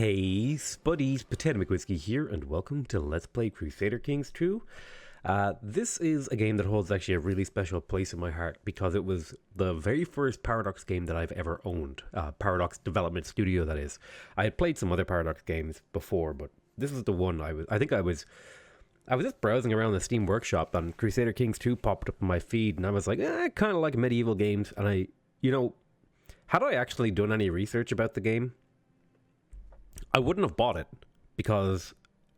Hey, Spuddies PotatoMcWhiskey here, and welcome to Let's Play Crusader Kings 2. This is a game that holds actually a really special place in my heart because it was the very first Paradox game that I've ever owned. Paradox Development Studio, that is. I had played some other Paradox games before, but this was the one I was just browsing around the Steam Workshop and Crusader Kings 2 popped up in my feed, and I was like, I kind of like medieval games, and had I actually done any research about the game, I wouldn't have bought it because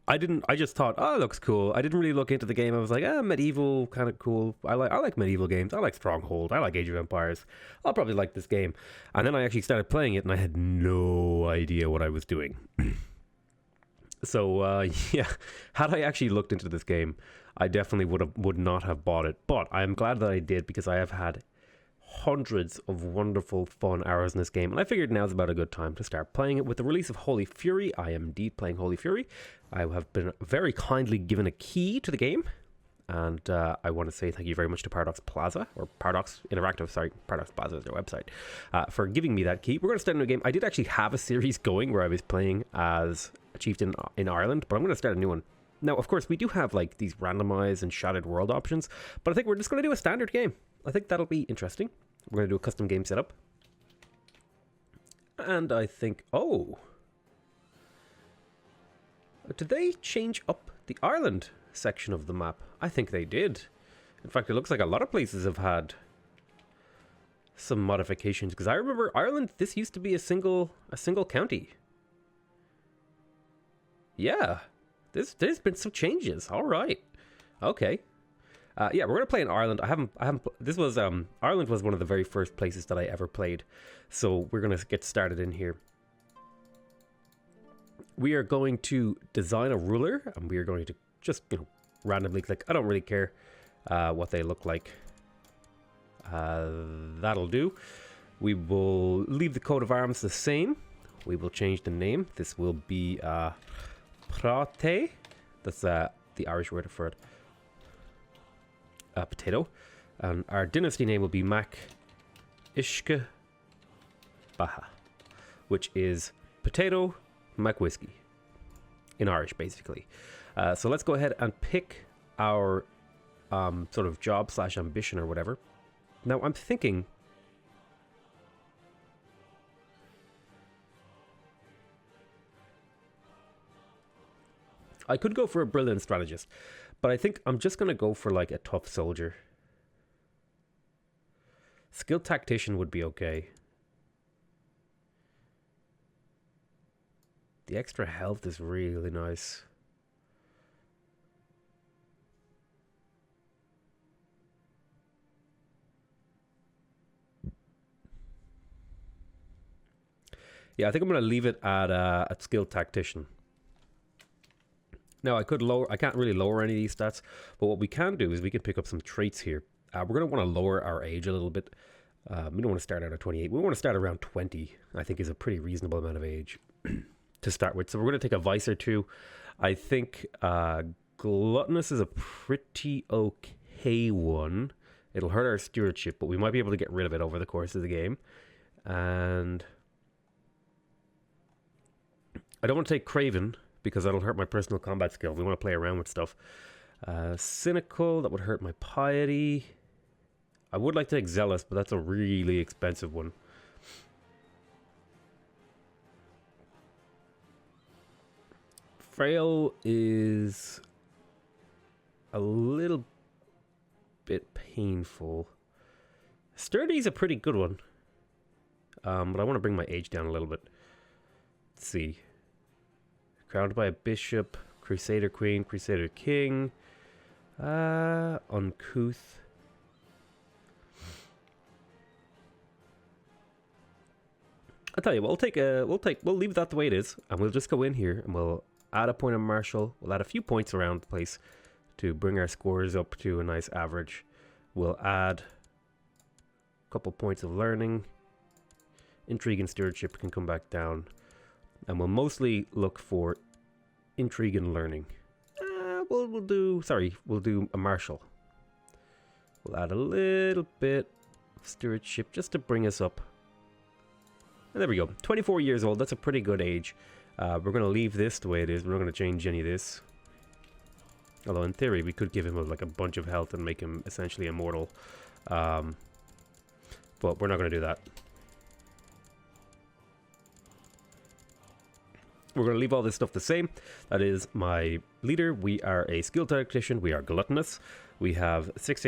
I just thought, oh, it looks cool. I didn't really look into the game. I was like, medieval, kind of cool. I like medieval games. I like Stronghold. I like Age of Empires. I'll probably like this game. And then I actually started playing it and I had no idea what I was doing. So, had I actually looked into this game, I definitely would not have bought it. But I am glad that I did because I have had hundreds of wonderful fun hours in this game, and I figured now's about a good time to start playing it. With the release of Holy Fury, I am indeed playing Holy Fury. I have been very kindly given a key to the game, and I want to say thank you very much to Paradox Plaza, or Paradox Interactive, sorry, Paradox Plaza is their website, for giving me that key. We're going to start a new game. I did actually have a series going where I was playing as a chieftain in Ireland, but I'm going to start a new one. Now, of course, we do have like these randomized and shattered world options, but I think we're just going to do a standard game. I think that'll be interesting. We're going to do a custom game setup. And I think... Oh! Did they change up the Ireland section of the map? I think they did. In fact, it looks like a lot of places have had some modifications. Because I remember Ireland, this used to be a single county. Yeah. There's been some changes. All right. Okay. We're gonna play in Ireland. I haven't. This was Ireland was one of the very first places that I ever played, so we're gonna get started in here. We are going to design a ruler, and we are going to just randomly click. I don't really care what they look like. That'll do. We will leave the coat of arms the same. We will change the name. This will be Pratai. That's the Irish word for it. Potato, and our dynasty name will be MacLeod, which is Potato McWhiskey in Irish, basically. So let's go ahead and pick our sort of job / ambition or whatever. Now I'm thinking I could go for a brilliant strategist, but I think I'm just going to go for like a tough soldier. Skilled tactician would be okay. The extra health is really nice. Yeah, I think I'm going to leave it at skilled tactician. Now, I can't really lower any of these stats, but what we can do is we can pick up some traits here. We're going to want to lower our age a little bit. We don't want to start out at 28. We want to start around 20, I think is a pretty reasonable amount of age to start with. So we're going to take a vice or two. I think gluttonous is a pretty okay one. It'll hurt our stewardship, but we might be able to get rid of it over the course of the game. And I don't want to take craven, because that'll hurt my personal combat skill. We want to play around with stuff. Cynical, that would hurt my piety. I would like to take zealous, but that's a really expensive one. Frail is a little bit painful. Sturdy is a pretty good one. But I want to bring my age down a little bit. Let's see. Crowned by a bishop, Crusader Queen, Crusader King, uncouth. I'll tell you what, we'll leave that the way it is, and we'll just go in here and we'll add a point of martial. We'll add a few points around the place to bring our scores up to a nice average. We'll add a couple points of learning. Intrigue and stewardship can come back down. And we'll mostly look for intrigue and learning. We'll do a martial. We'll add a little bit of stewardship just to bring us up. And there we go. 24 years old. That's a pretty good age. We're going to leave this the way it is. We're not going to change any of this. Although in theory, we could give him like a bunch of health and make him essentially immortal. But we're not going to do that. We're going to leave all this stuff the same. That is my leader. We are a skilled tactician. We are gluttonous. We have 6,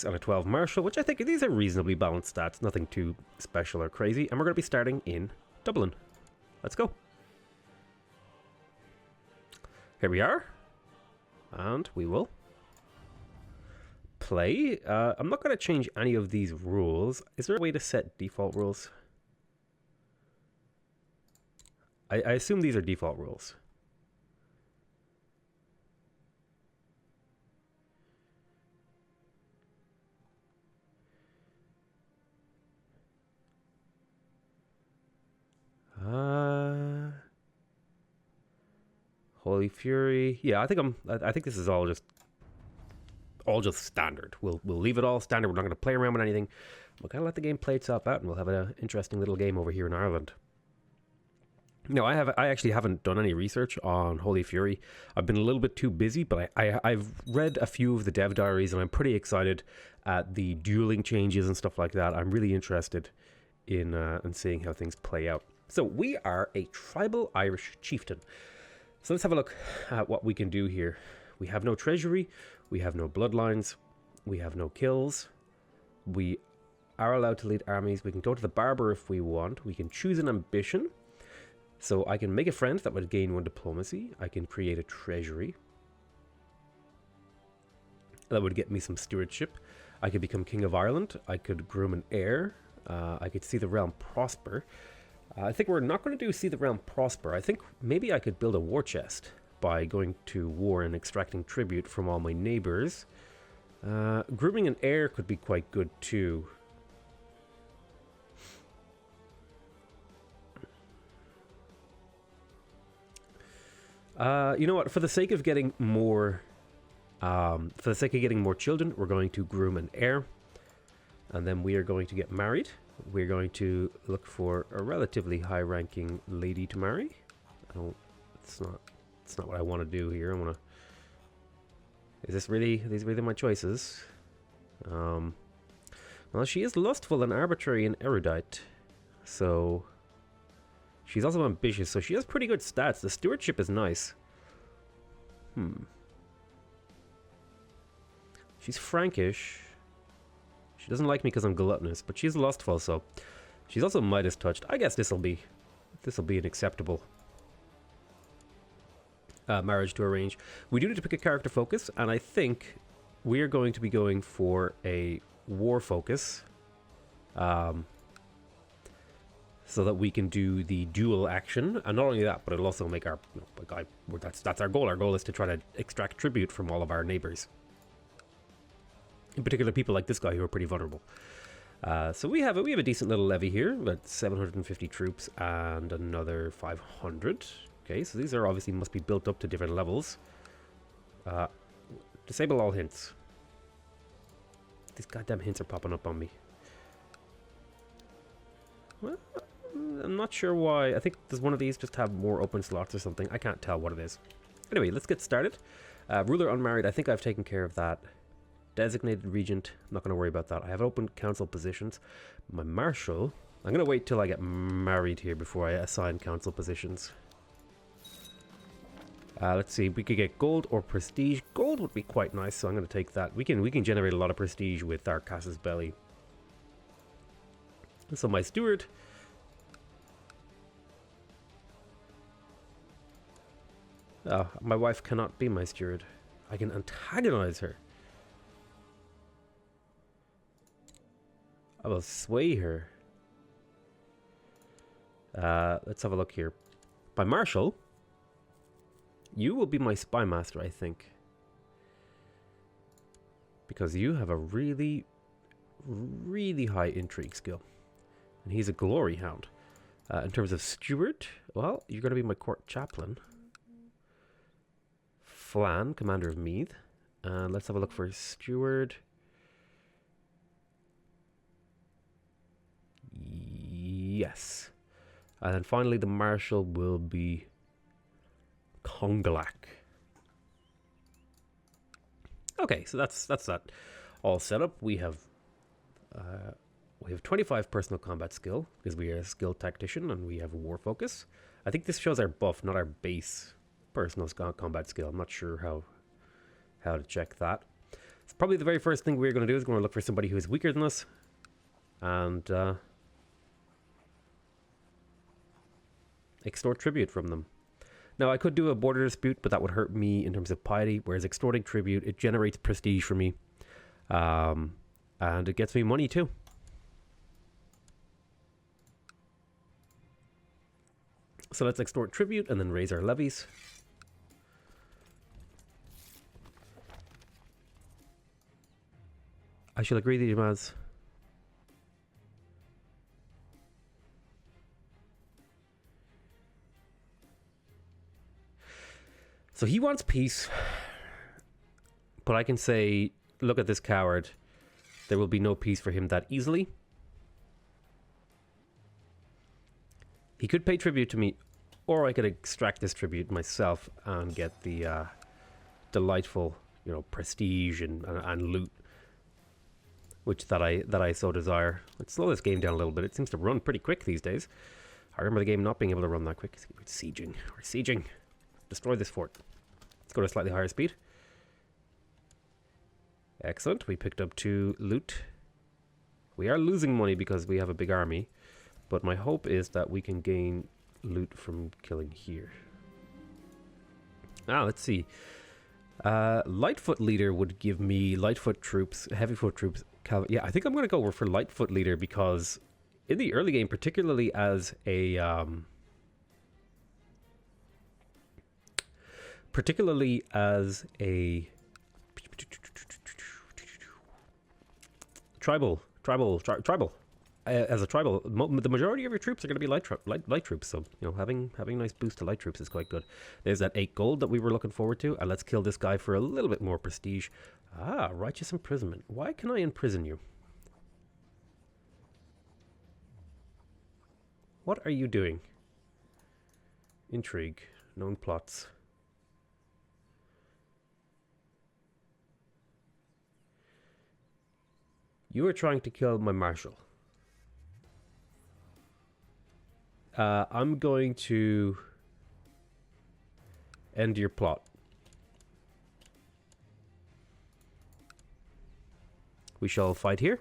and a 12 martial, which I think these are reasonably balanced stats. Nothing too special or crazy. And we're going to be starting in Dublin. Let's go. Here we are. And we will play. I'm not going to change any of these rules. Is there a way to set default rules? I assume these are default rules. Holy Fury. Yeah, I think this is all just standard. We'll leave it all standard. We're not going to play around with anything. We'll kind of let the game play itself out, and we'll have an interesting little game over here in Ireland. No, I actually haven't done any research on Holy Fury. I've been a little bit too busy, but I've read a few of the dev diaries, and I'm pretty excited at the dueling changes and stuff like that. I'm really interested in seeing how things play out. So we are a tribal Irish chieftain. So let's have a look at what we can do here. We have no treasury, we have no bloodlines, we have no kills. We are allowed to lead armies. We can go to the barber if we want. We can choose an ambition. So I can make a friend that would gain 1 diplomacy. I can create a treasury. That would get me some stewardship. I could become King of Ireland. I could groom an heir. I could see the realm prosper. I think we're not going to do see the realm prosper. I think maybe I could build a war chest by going to war and extracting tribute from all my neighbors. Grooming an heir could be quite good too. You know what? For the sake of getting more, children, we're going to groom an heir, and then we are going to get married. We're going to look for a relatively high-ranking lady to marry. It's not what I want to do here. These really my choices? Well, she is lustful and arbitrary and erudite, so she's also ambitious. So she has pretty good stats. The stewardship is nice. She's Frankish. She doesn't like me because I'm gluttonous, but she's lustful, so she's also Midas touched. I guess this'll be an acceptable marriage to arrange. We do need to pick a character focus, and I think we are going to be going for a war focus, so that we can do the duel action. And not only that, but it'll also make our that's our goal. Our goal is to try to extract tribute from all of our neighbors. In particular, people like this guy who are pretty vulnerable. So we have a decent little levy here, about 750 troops and another 500. Okay, so these are obviously must be built up to different levels. Disable all hints. These goddamn hints are popping up on me. Well, I'm not sure why. I think does one of these just have more open slots or something? I can't tell what it is. Anyway, let's get started. Ruler unmarried. I think I've taken care of that. Designated regent, I'm not going to worry about that. I have open council positions. My marshal, I'm going to wait till I get married here before I assign council positions. Let's see, we could get gold or prestige. Gold would be quite nice, so I'm going to take that. We can generate a lot of prestige with our casus belli. So my steward. My wife cannot be my steward. I can antagonize her. I will sway her. Let's have a look here. By marshal, you will be my spy master, I think. Because you have a really, really high intrigue skill. And he's a glory hound. In terms of steward, well, you're going to be my court chaplain. Flan, commander of Meath. And let's have a look for steward. Yes. And then finally the marshal will be Congolac. Okay, so that's that all set up. We have 25 personal combat skill because we are a skilled tactician and we have war focus. I think this shows our buff, not our base personal combat skill. I'm not sure how to check that. So probably the very first thing we're going to do is going to look for somebody who is weaker than us and extort tribute from them. Now, I could do a border dispute, but that would hurt me in terms of piety, whereas extorting tribute, it generates prestige for me. And it gets me money too. So let's extort tribute and then raise our levies. I shall agree to the demands. So he wants peace, but I can say, look at this coward. There will be no peace for him that easily. He could pay tribute to me, or I could extract this tribute myself and get the delightful, prestige and loot, which that I so desire. Let's slow this game down a little bit. It seems to run pretty quick these days. I remember the game not being able to run that quick. We're sieging. We're sieging. Destroy this fort. Let's go to a slightly higher speed. Excellent. We picked up 2 loot. We are losing money because we have a big army, but my hope is that we can gain loot from killing here. Let's see. Lightfoot leader would give me Lightfoot troops, Heavyfoot troops. Yeah, I think I'm going to go for Lightfoot leader because in the early game, particularly as a tribal. As a tribal, the majority of your troops are going to be light troops. So having a nice boost to light troops is quite good. There's that 8 gold that we were looking forward to, and let's kill this guy for a little bit more prestige. Righteous imprisonment. Why can I imprison you? What are you doing? Intrigue. Known plots. You are trying to kill my marshal. I'm going to end your plot. We shall fight here.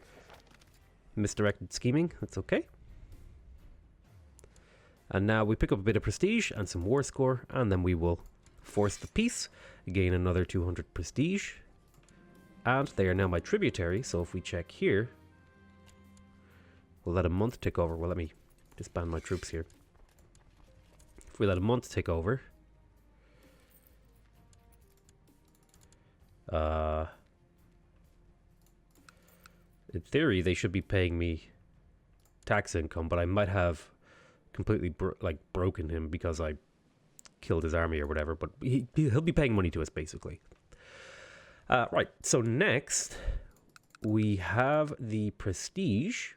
Misdirected scheming, that's okay. And now we pick up a bit of prestige and some war score, and then we will force the peace, gain another 200 prestige. And they are now my tributary, so if we check here, we'll let a month tick over. Well, let me disband my troops here. If we let a month tick over, in theory, they should be paying me tax income, but I might have completely broken him because I killed his army or whatever, but he'll be paying money to us, basically. Right, so next we have the prestige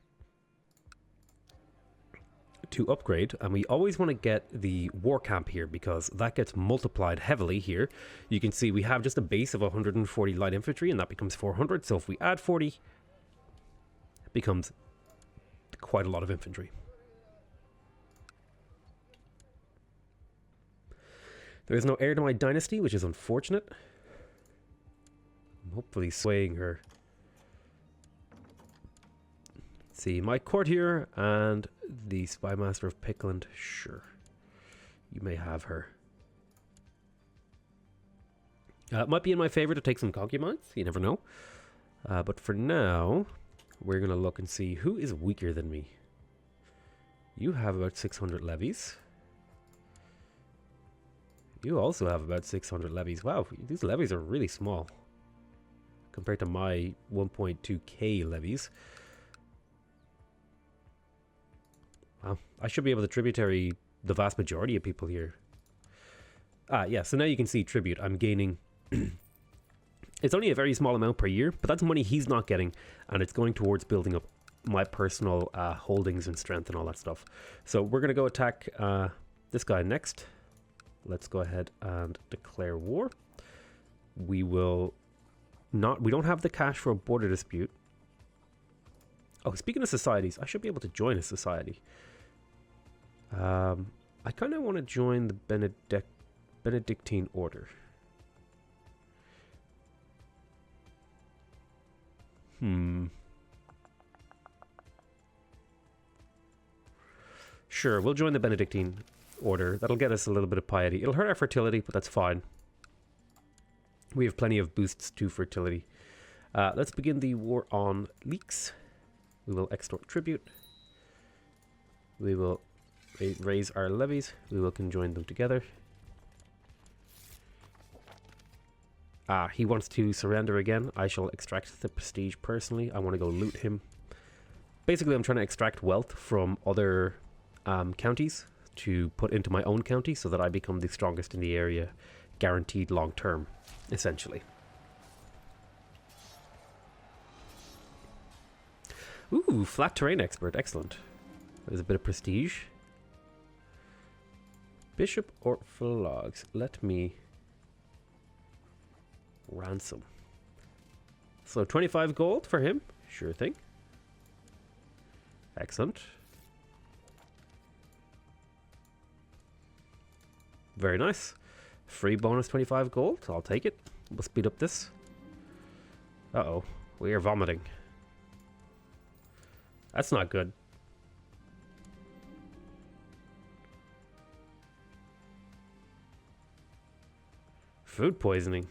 to upgrade, and we always want to get the war camp here because that gets multiplied heavily here. You can see we have just a base of 140 light infantry, and that becomes 400, so if we add 40, it becomes quite a lot of infantry. There is no heir to my dynasty, which is unfortunate. I'm hopefully swaying her. Let's see, my courtier and the spymaster of Pickland. Sure, you may have her. It might be in my favor to take some concubines. You never know. But for now, we're going to look and see who is weaker than me. You have about 600 levies. You also have about 600 levies. Wow, these levies are really small compared to my 1.2k levies. Wow, I should be able to tributary the vast majority of people here. Yeah, so now you can see tribute. I'm gaining... It's only a very small amount per year, but that's money he's not getting, and it's going towards building up my personal holdings and strength and all that stuff. So we're going to go attack this guy next. let's go ahead and declare war. We will not... We don't have the cash for a border dispute. Oh, speaking of societies, I should be able to join a society. I kind of want to join the Benedictine Order. Sure, we'll join the Benedictine Order. That'll get us a little bit of piety. It'll hurt our fertility, but that's fine. We have plenty of boosts to fertility. Let's begin the war on leeks. We will extort tribute. We will raise our levies. We will conjoin them together. He wants to surrender again. I shall extract the prestige personally. I want to go loot him. Basically, I'm trying to extract wealth from other counties to put into my own county so that I become the strongest in the area, guaranteed long term, essentially. Ooh, flat terrain expert. Excellent. There's a bit of prestige. Bishop or Phlogs. Let me... ransom. So 25 gold for him. Sure thing. Excellent. Very nice. Free bonus 25 gold. I'll take it. We'll speed up this. Uh-oh. We are vomiting. That's not good. Food poisoning.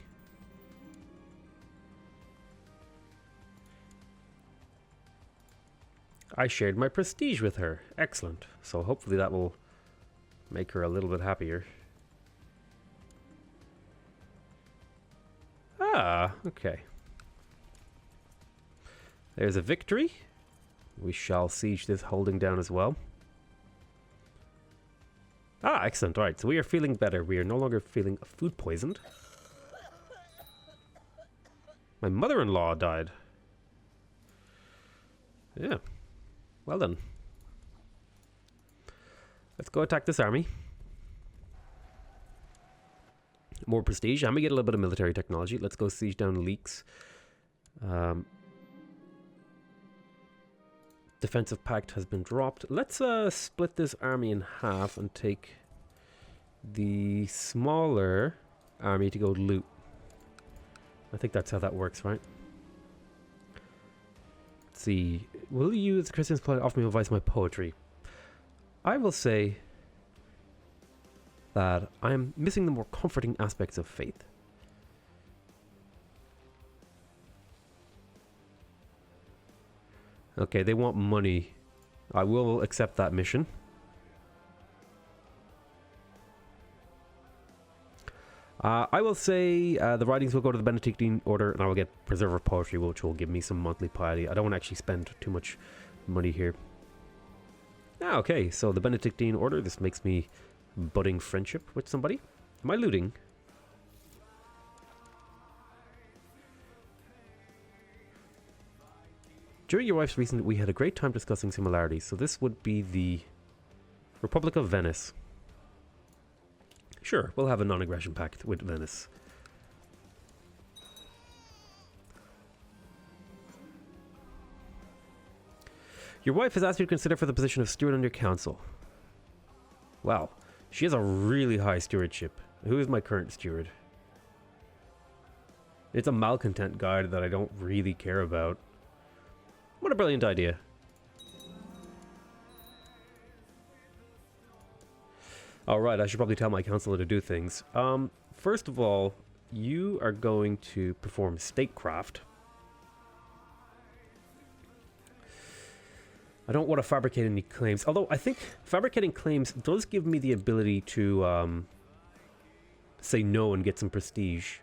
I shared my prestige with her. Excellent. So hopefully that will make her a little bit happier. Ah, okay. There's a victory. We shall siege this holding down as well. Ah, excellent. Alright, so we are feeling better. We are no longer feeling food poisoned. My mother-in-law died. Yeah. Well done. Let's go attack this army. More prestige, and we get a little bit of military technology. Let's go siege down leeks. Defensive pact has been dropped. Let's split this army in half and take the smaller army to go loot. I think that's how that works, right? Let's see. Will you, as a Christian's play, offer me advice on my poetry? I will say that I'm missing the more comforting aspects of faith. Okay, they want money. I will accept that mission. I will say the writings will go to the Benedictine Order, and I will get Preserver Poetry, which will give me some monthly piety. I don't want to actually spend too much money here. Ah, okay, so the Benedictine Order, this makes me budding friendship with somebody. Am I looting? During your wife's recent, we had a great time discussing similarities, so this would be the Republic of Venice. Sure, we'll have a non-aggression pact with Venice. Your wife has asked you to consider for the position of steward on your council. Wow, she has a really high stewardship. Who is my current steward? It's a malcontent guide that I don't really care about. What a brilliant idea. Alright, I should probably tell my counselor to do things. First of all, you are going to perform statecraft. I don't want to fabricate any claims, although I think fabricating claims does give me the ability to say no and get some prestige.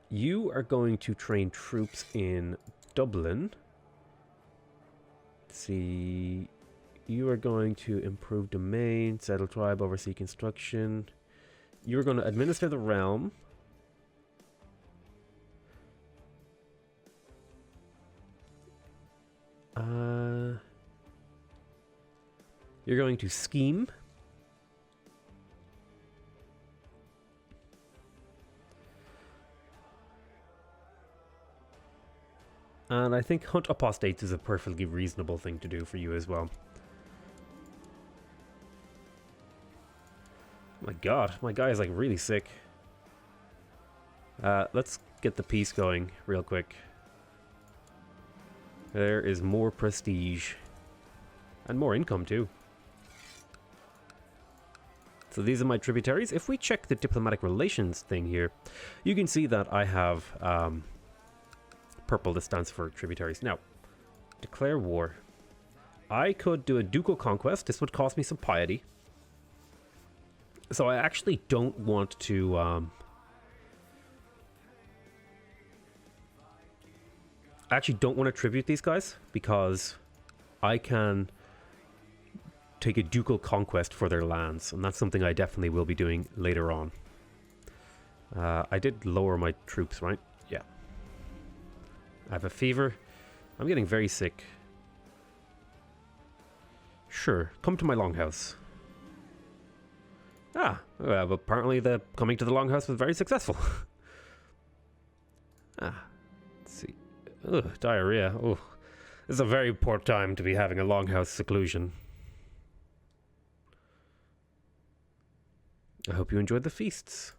You are going to train troops in Dublin. Let's see... You are going to improve domain, settle tribe, oversee construction. You're going to administer the realm. You're going to scheme. And I think hunt apostates is a perfectly reasonable thing to do for you as well. My god, my guy is like really sick. Let's get the peace going real quick. There is more prestige. And more income too. So these are my tributaries. If we check the diplomatic relations thing here, you can see that I have purple that stands for tributaries. Now, declare war. I could do a ducal conquest. This would cost me some piety. So I actually don't want to... I actually don't want to tribute these guys because I can take a ducal conquest for their lands, and that's something I definitely will be doing later on. I did lower my troops, right? Yeah. I have a fever. I'm getting very sick. Sure, come to my longhouse. Ah, well, apparently the coming to the longhouse was very successful. Ah, let's see. Ugh, diarrhea. Oh, this is a very poor time to be having a longhouse seclusion. I hope you enjoyed the feasts.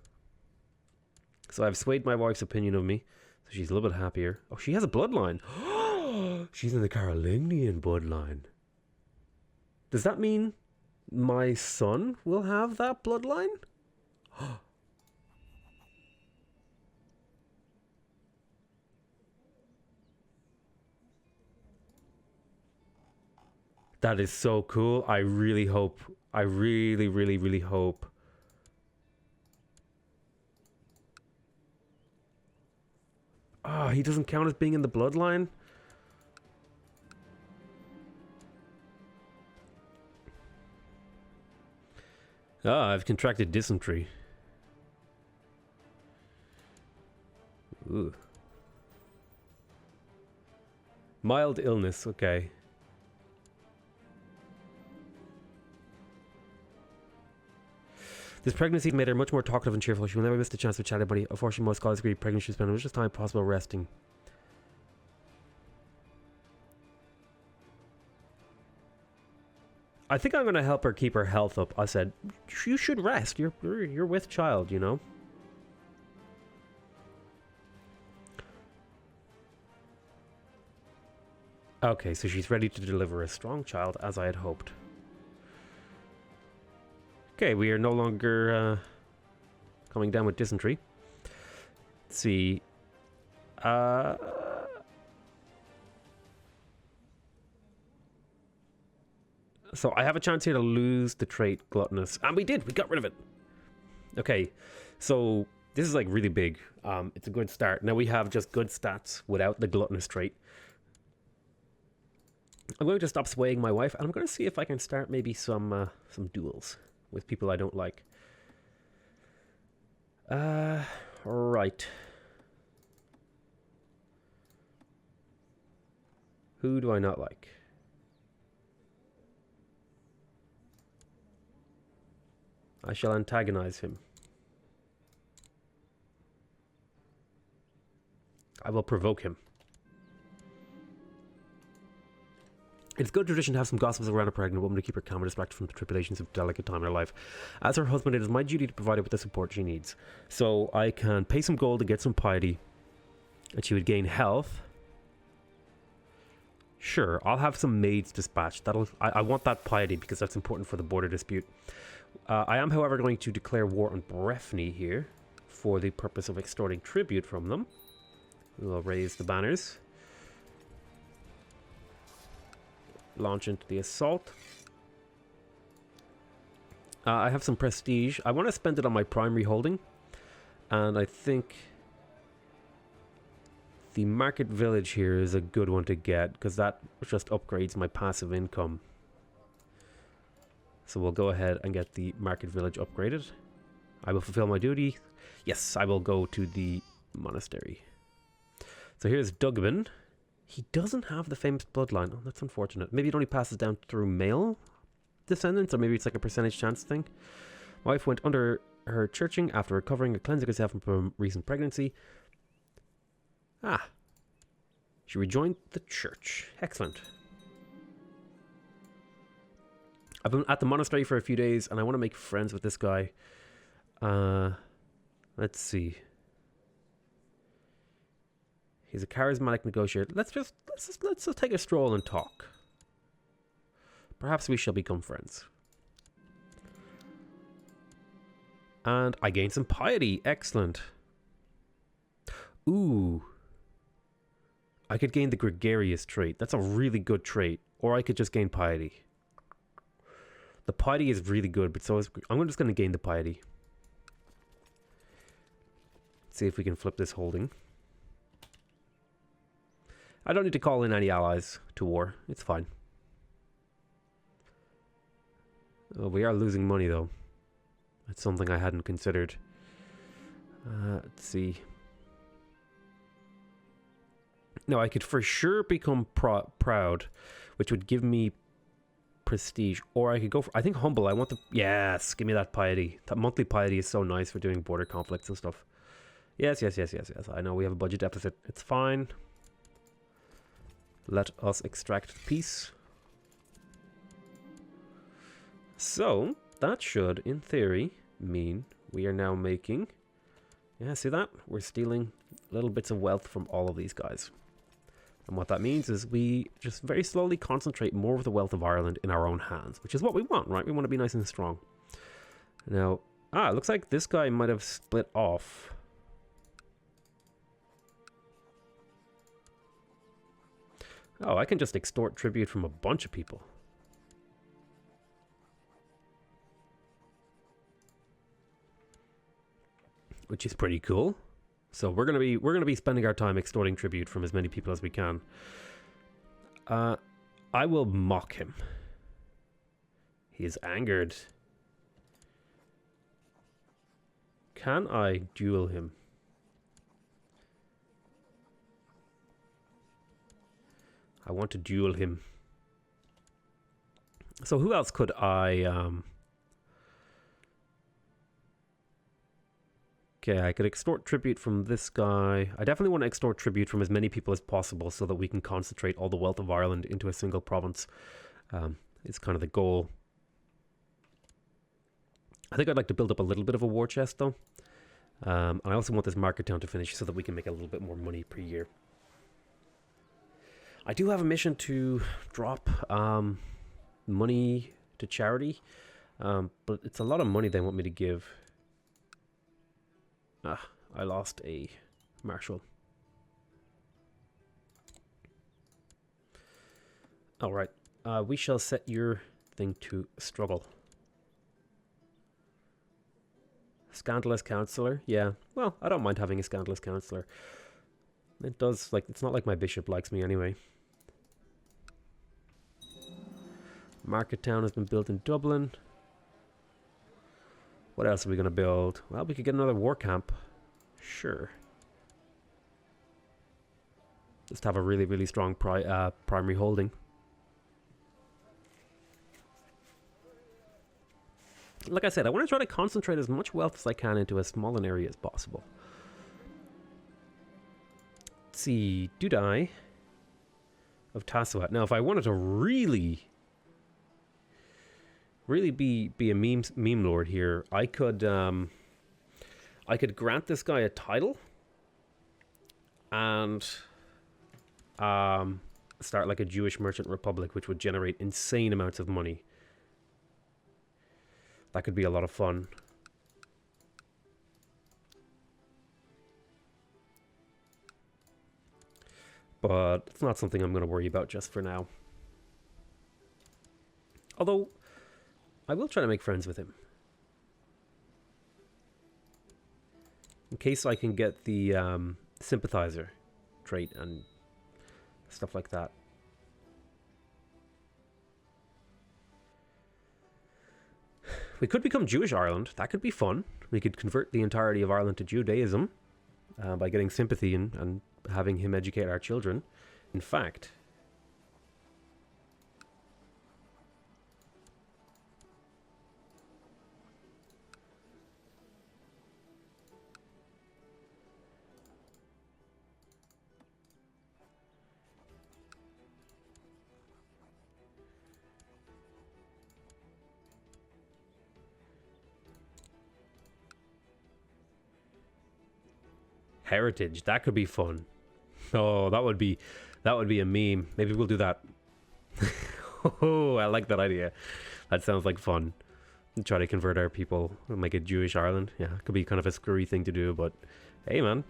So I've swayed my wife's opinion of me, so she's a little bit happier. Oh, she has a bloodline. She's in the Carolingian bloodline. Does that mean my son will have that bloodline? That is so cool. I really hope, I really, really, really hope. Ah, he doesn't count as being in the bloodline? Ah, I've contracted dysentery. Ooh. Mild illness, okay. This pregnancy made her much more talkative and cheerful. She will never miss the chance to chat anybody. Unfortunately, most scholars agree pregnancy should spend as much time possible resting. I think I'm going to help her keep her health up. I said, you should rest. You're with child, you know? Okay, so she's ready to deliver a strong child, as I had hoped. Okay, we are no longer coming down with dysentery. Let's see. So I have a chance here to lose the trait gluttonous. And we did! We got rid of it! Okay, so this is like really big. It's a good start. Now we have just good stats without the gluttonous trait. I'm going to stop swaying my wife, and I'm going to see if I can start maybe some duels with people I don't like. Right. Who do I not like? I shall antagonize him. I will provoke him. It's good tradition to have some gossips around a pregnant woman to keep her calm and distracted from the tribulations of a delicate time in her life. As her husband, it is my duty to provide her with the support she needs. So I can pay some gold to get some piety, and she would gain health. Sure, I'll have some maids dispatched. I want that piety because that's important for the border dispute. I am, however, going to declare war on Breffni here for the purpose of extorting tribute from them. We'll raise the banners. Launch into the assault. I have some prestige. I want to spend it on my primary holding. And I think the market village here is a good one to get because that just upgrades my passive income. So we'll go ahead and get the market village upgraded. I will fulfill my duty. Yes, I will go to the monastery. So here's Dugbin. He doesn't have the famous bloodline. Oh, that's unfortunate. Maybe it only passes down through male descendants, or maybe it's like a percentage chance thing. Wife went under her churching after recovering and cleansing herself from recent pregnancy. Ah. She rejoined the church. Excellent. I've been at the monastery for a few days, and I want to make friends with this guy. Let's see. He's a charismatic negotiator. Let's just take a stroll and talk. Perhaps we shall become friends. And I gained some piety. Excellent. Ooh. I could gain the gregarious trait. That's a really good trait. Or I could just gain piety. The piety is really good, but so is... I'm just going to gain the piety. See if we can flip this holding. I don't need to call in any allies to war. It's fine. Oh, we are losing money, though. That's something I hadn't considered. Let's see. Now, I could for sure become proud, which would give me prestige. Or I could go for... I think humble. I want the... Yes, give me that piety. That monthly piety is so nice for doing border conflicts and stuff. Yes. I know we have a budget deficit. It's fine. Let us extract peace. So, that should, in theory, mean we are now making... Yeah, see that? We're stealing little bits of wealth from all of these guys. And what that means is we just very slowly concentrate more of the wealth of Ireland in our own hands, which is what we want, right? We want to be nice and strong. Now, it looks like this guy might have split off. Oh, I can just extort tribute from a bunch of people. Which is pretty cool. So we're gonna be spending our time extorting tribute from as many people as we can. I will mock him. He is angered. Can I duel him? I want to duel him. So who else could I... Okay, I could extort tribute from this guy. I definitely want to extort tribute from as many people as possible so that we can concentrate all the wealth of Ireland into a single province. It's kind of the goal. I think I'd like to build up a little bit of a war chest, though. And I also want this market town to finish so that we can make a little bit more money per year. I do have a mission to drop money to charity, but it's a lot of money they want me to give. I lost a marshal. Alright, we shall set your thing to struggle. Scandalous counselor? Yeah, well, I don't mind having a scandalous counselor. It does, like, it's not like my bishop likes me anyway. Market town has been built in Dublin. What else are we going to build? Well, we could get another war camp. Sure. Just have a really, really strong primary holding. Like I said, I want to try to concentrate as much wealth as I can into as small an area as possible. Let's see. Dudai of Tassawat. Now, if I wanted to really be a meme lord here, I could grant this guy a title and start like a Jewish merchant republic, which would generate insane amounts of money. That could be a lot of fun. But it's not something I'm going to worry about just for now. Although I will try to make friends with him. In case I can get the sympathizer trait and stuff like that. We could become Jewish Ireland. That could be fun. We could convert the entirety of Ireland to Judaism by getting sympathy and having him educate our children. In fact... Heritage. That could be fun. Oh, that would be a meme. Maybe we'll do that. Oh, I like that idea. That sounds like fun. Try to convert our people, make it Jewish Ireland. Yeah, it could be kind of a screwy thing to do, but hey, man.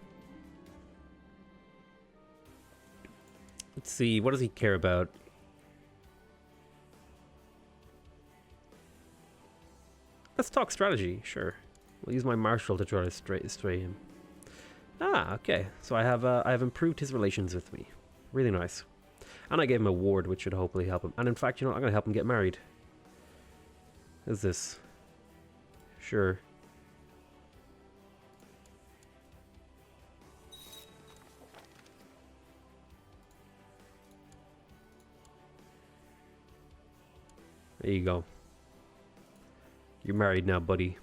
Let's see, what does he care about? Let's talk strategy, sure. We'll use my marshal to try to stray him. Ah, okay. So I have improved his relations with me. Really nice. And I gave him a ward, which should hopefully help him. And in fact, you know, I'm going to help him get married. Is this? Sure. There you go. You're married now, buddy.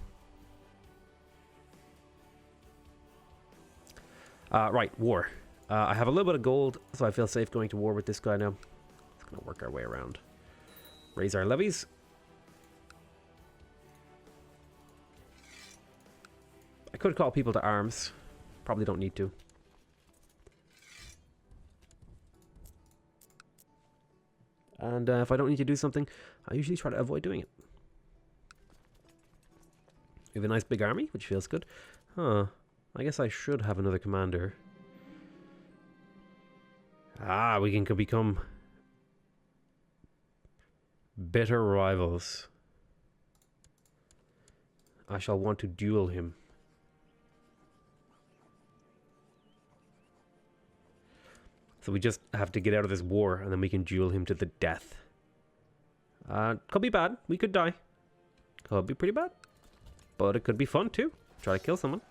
Right, war. I have a little bit of gold, so I feel safe going to war with this guy now. It's going to work our way around. Raise our levies. I could call people to arms. Probably don't need to. And if I don't need to do something, I usually try to avoid doing it. We have a nice big army, which feels good. Huh. I guess I should have another commander. Ah, we can become bitter rivals. I shall want to duel him. So we just have to get out of this war, and then we can duel him to the death. Could be bad. We could die. Could be pretty bad. But it could be fun, too. Try to kill someone.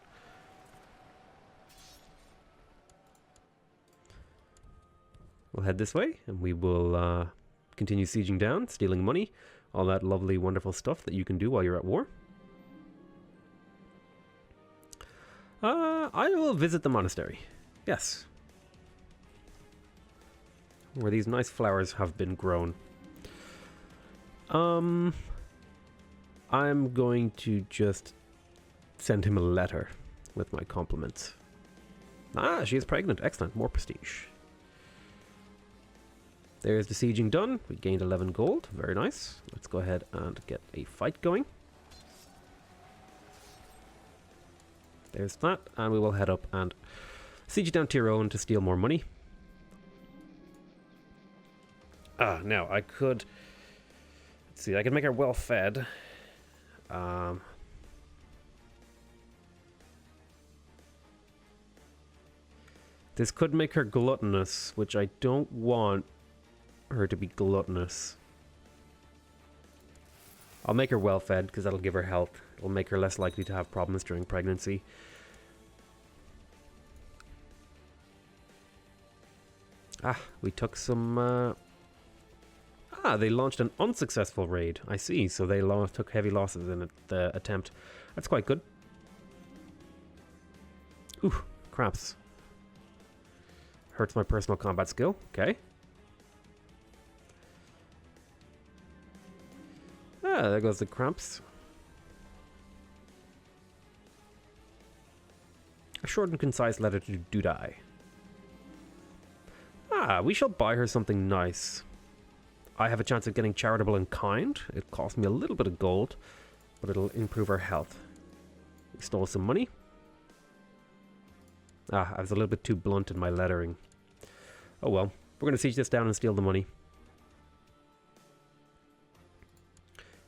We'll head this way, and we will continue sieging down, stealing money. All that lovely, wonderful stuff that you can do while you're at war. I will visit the monastery. Yes. Where these nice flowers have been grown. I'm going to just send him a letter with my compliments. Ah, she is pregnant. Excellent. More prestige. There's the sieging done. We gained 11 gold. Very nice. Let's go ahead and get a fight going. There's that. And we will head up and siege down Tyrone to steal more money. Ah, now I could... Let's see, I could make her well fed. This could make her gluttonous, which I don't want her to be gluttonous. I'll make her well fed because that'll give her health. It'll make her less likely to have problems during pregnancy. Ah, we took some... they launched an unsuccessful raid. I see, so they took heavy losses in the attempt. That's quite good. Ooh, cramps. Hurts my personal combat skill. Okay. Ah, there goes the cramps. A short and concise letter to Dudai. Ah, we shall buy her something nice. I have a chance of getting charitable and kind. It cost me a little bit of gold, but it'll improve our health. We stole some money. Ah, I was a little bit too blunt in my lettering. Oh well, we're going to siege this down and steal the money.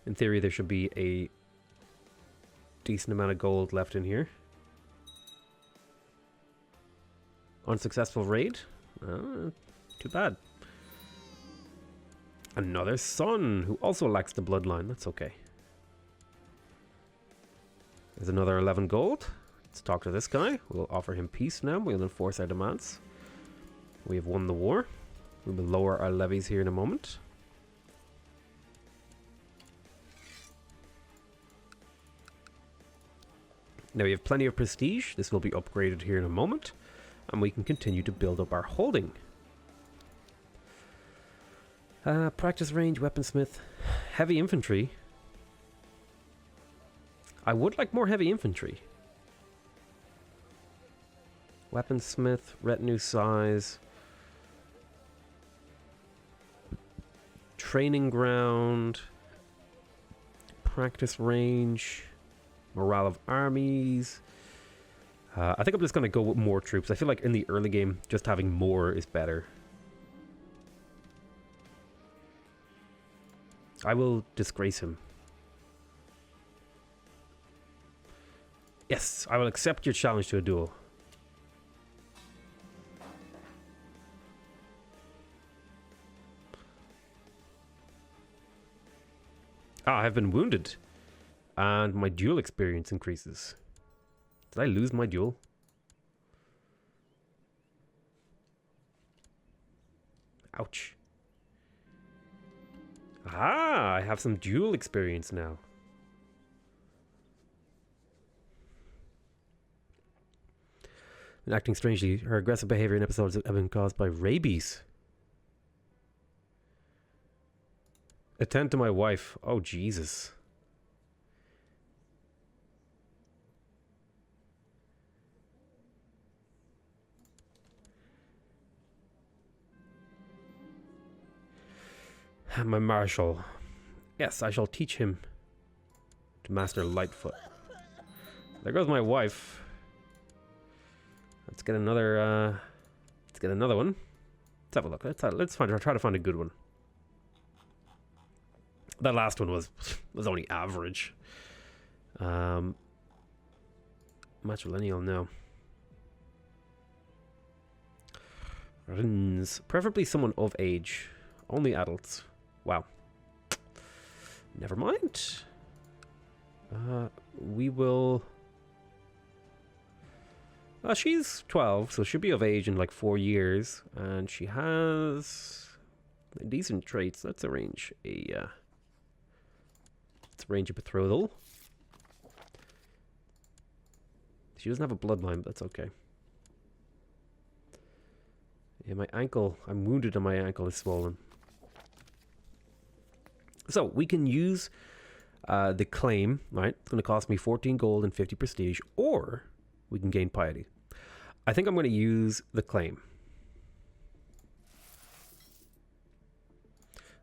In theory, there should be a decent amount of gold left in here. Unsuccessful raid? Too bad. Another son who also lacks the bloodline. That's okay. There's another 11 gold. Let's talk to this guy. We'll offer him peace now. We'll enforce our demands. We have won the war. We will lower our levies here in a moment. Now we have plenty of prestige. This will be upgraded here in a moment. And we can continue to build up our holding. Practice range, weaponsmith, heavy infantry. I would like more heavy infantry. Weaponsmith, retinue size, training ground, practice range, morale of armies. I think I'm just going to go with more troops. I feel like in the early game, just having more is better. I will disgrace him. Yes, I will accept your challenge to a duel. Ah, I have been wounded. And my duel experience increases. Did I lose my duel? Ouch. Ah, I have some duel experience now. And acting strangely, her aggressive behavior in episodes have been caused by rabies. Attend to my wife. Oh, Jesus. My marshal. Yes, I shall teach him to master Lightfoot. There goes my wife. Let's get another. Let's get another one. Let's have a look. Let's try to find a good one. That last one was only average. Matrilineal, no. Preferably someone of age. Only adults. Wow. Never mind. We will... she's 12, so she'll be of age in like 4 years. And she has decent traits. Let's arrange a... let's arrange a betrothal. She doesn't have a bloodline, but that's okay. Yeah, my ankle... I'm wounded and my ankle is swollen. So, we can use the claim, right? It's going to cost me 14 gold and 50 prestige, or we can gain piety. I think I'm going to use the claim.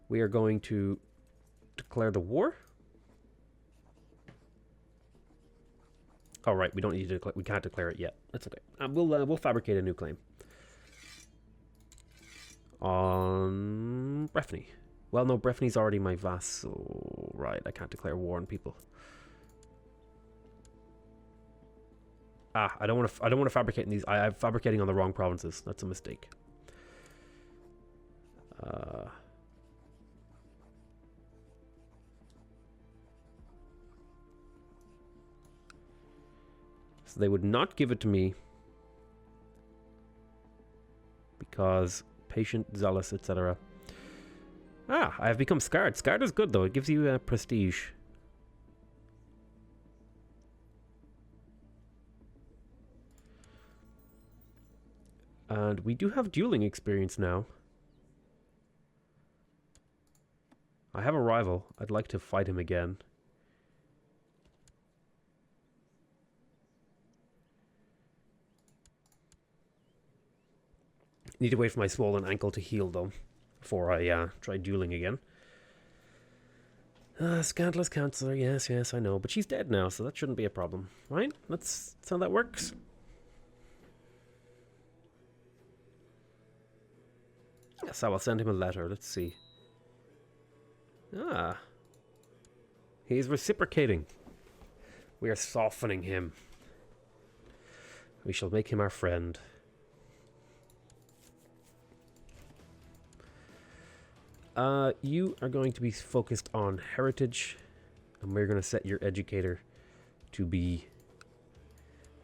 We are going to declare the war. Oh, right, we don't need to declare, we can't declare it yet. That's okay. We'll fabricate a new claim. On Breffni. Well, no, Breffni's already my vassal. Right, I can't declare war on people. Ah, I don't want to fabricate in these. I'm fabricating on the wrong provinces. That's a mistake. So they would not give it to me because patient, zealous, etc. Ah, I have become scarred. Scarred is good though. It gives you prestige. And we do have dueling experience now. I have a rival. I'd like to fight him again. Need to wait for my swollen ankle to heal though, before I try dueling again. Scandalous counselor, yes, I know. But she's dead now, so that shouldn't be a problem. Right? That's how that works. Yes, I will send him a letter. Let's see. Ah. He's reciprocating. We are softening him. We shall make him our friend. You are going to be focused on heritage, and we're going to set your educator to be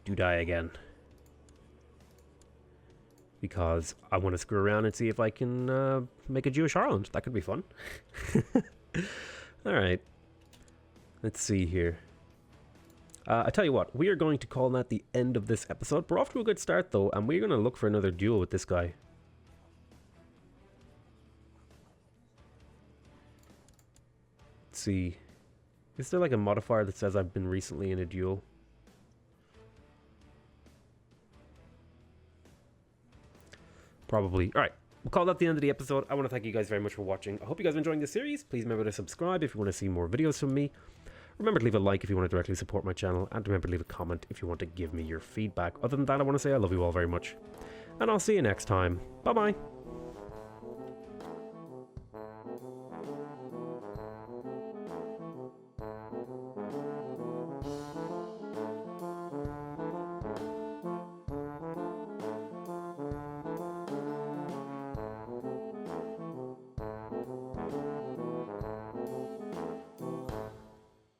Dudai again. Because I want to screw around and see if I can make a Jewish Ireland. That could be fun. Alright. Let's see here. I tell you what, we are going to call that the end of this episode. We're off to a good start though, and we're going to look for another duel with this guy. Let's see. Is there like a modifier that says I've been recently in a duel? probably. All right. We'll call that the end of the episode. I want to thank you guys very much for watching. I hope you guys are enjoying this series. Please remember to subscribe if you want to see more videos from me. Remember to leave a like if you want to directly support my channel. And remember to leave a comment if you want to give me your feedback. Other than that, I want to say I love you all very much. And I'll see you next time. Bye-bye.